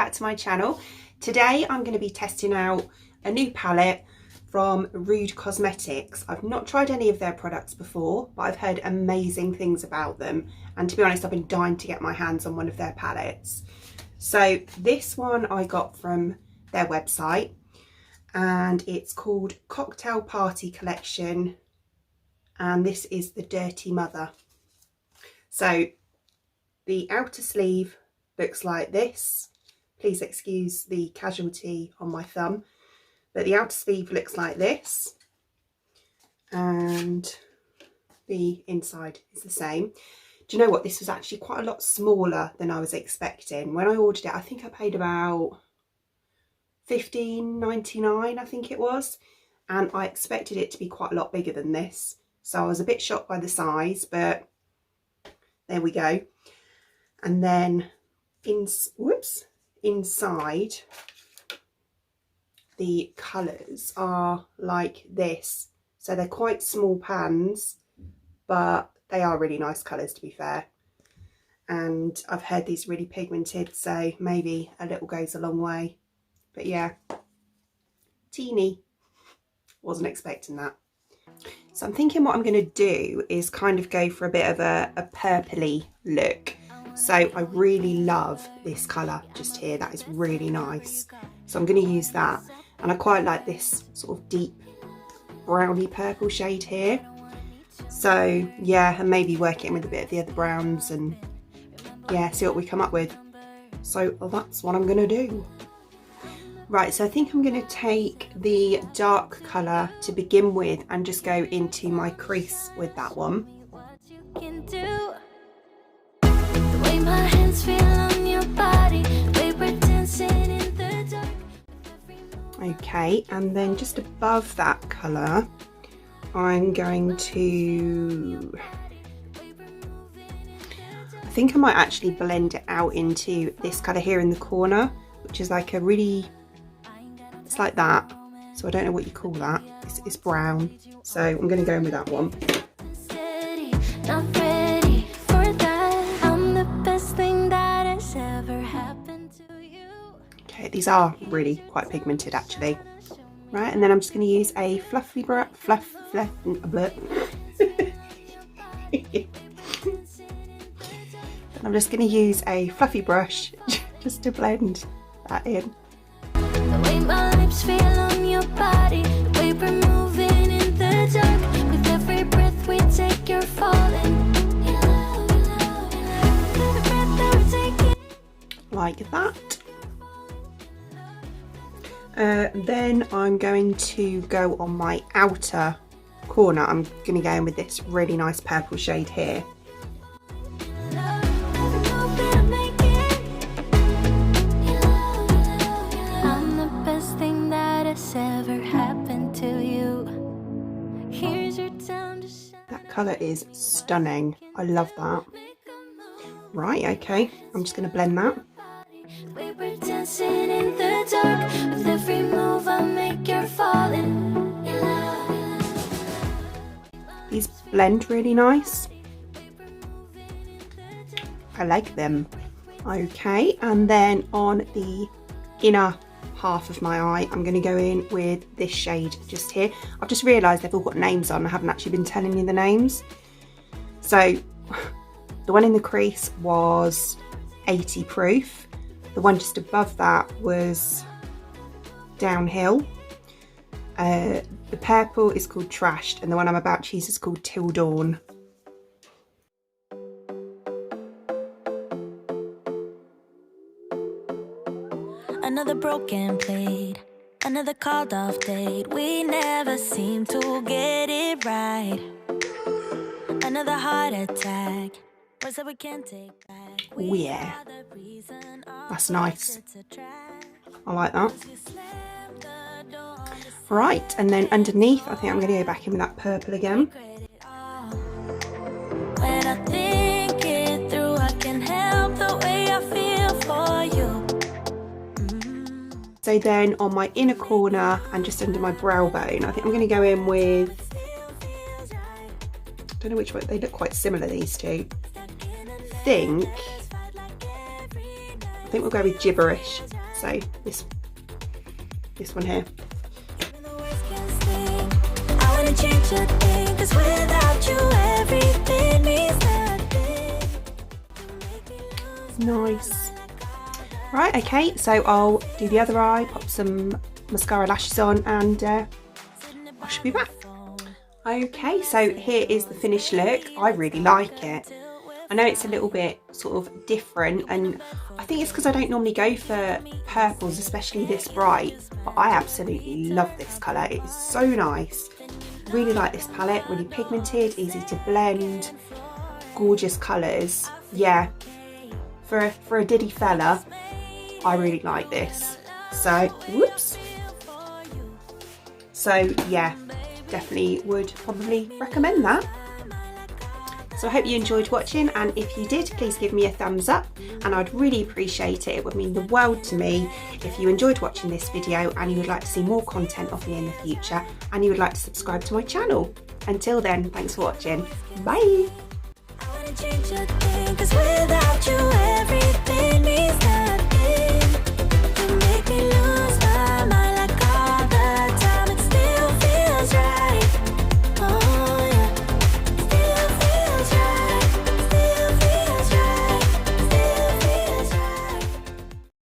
back to my channel. Today I'm going to be testing out a new palette from CLARE-RWZ Cosmetics. I've not tried any of their products before, but I've heard amazing things about them, and to be honest I've been dying to get my hands on one of their palettes. So this one I got from their website and it's called Cocktail Party Collection, and this is the Dirty Mother. So the outer sleeve looks like this. Please excuse the casualty on my thumb, but the outer sleeve looks like this and the inside is the same. Do you know what, this was actually quite a lot smaller than I was expecting. When I ordered it, I think I paid about $15.99 I think it was, and I expected it to be quite a lot bigger than this, so I was a bit shocked by the size, but there we go. And then inside the colours are like this, so they're quite small pans, but they are really nice colours to be fair, and I've heard these really pigmented, so maybe a little goes a long way. But yeah, teeny, wasn't expecting that. So I'm thinking what I'm going to do is kind of go for a bit of a purpley look. So I really love this colour just here, that is really nice. So I'm going to use that, and I quite like this sort of deep browny purple shade here. So yeah, and maybe work it in with a bit of the other browns and yeah, see what we come up with. So that's what I'm going to do. Right, so I think I'm going to take the dark colour to begin with and just go into my crease with that one. Okay, and then just above that colour, I'm going to... I think I might actually blend it out into this colour here in the corner, which is like a really... it's like that, so I don't know what you call that. It's brown, so I'm going to go in with that one. Okay, these are really quite pigmented actually. Right, and then I'm just going to use a fluffy brush, I'm just going to use a fluffy brush just to blend that in. The way my lips feel on your body, the way we're moving in the dark, with every breath we take you're falling. Like that. Then I'm going to go on my outer corner. I'm going to go in with this really nice purple shade here. That colour is stunning. I love that. Right, okay, I'm just going to blend that. We were dancing in the dark, with every move I make you're falling. These blend really nice. I like them. Okay, and then on the inner half of my eye, I'm going to go in with this shade just here. I've just realised they've all got names on. I haven't actually been telling you the names. So the one in the crease was 80 proof. The one just above that was Downhill. The purple is called Trashed, and the one I'm about to use is called Till Dawn. Another broken plate, another called off date. We never seem to get it right. Another heart attack, words that we can't take back. Oh yeah, that's nice. I like that. Right, and then underneath, I think I'm going to go back in with that purple again. When I think it through, I can help the way I feel for you. So then on my inner corner and just under my brow bone, I think I'm going to go in with, I don't know which one, they look quite similar, these two. I think we'll go with Gibberish. So this one here. Nice. Right, okay, so I'll do the other eye, pop some mascara lashes on, and I should be back. Okay, so here is the finished look. I really like it. I know it's a little bit sort of different, and I think it's because I don't normally go for purples, especially this bright, but I absolutely love this colour. It is so nice. Really like this palette, really pigmented, easy to blend, gorgeous colours. Yeah, for a diddy fella, I really like this. So, whoops. So yeah, definitely would probably recommend that. So I hope you enjoyed watching, and if you did, please give me a thumbs up, and I'd really appreciate it. It would mean the world to me if you enjoyed watching this video and you would like to see more content of me in the future, and you would like to subscribe to my channel. Until then, thanks for watching. Bye!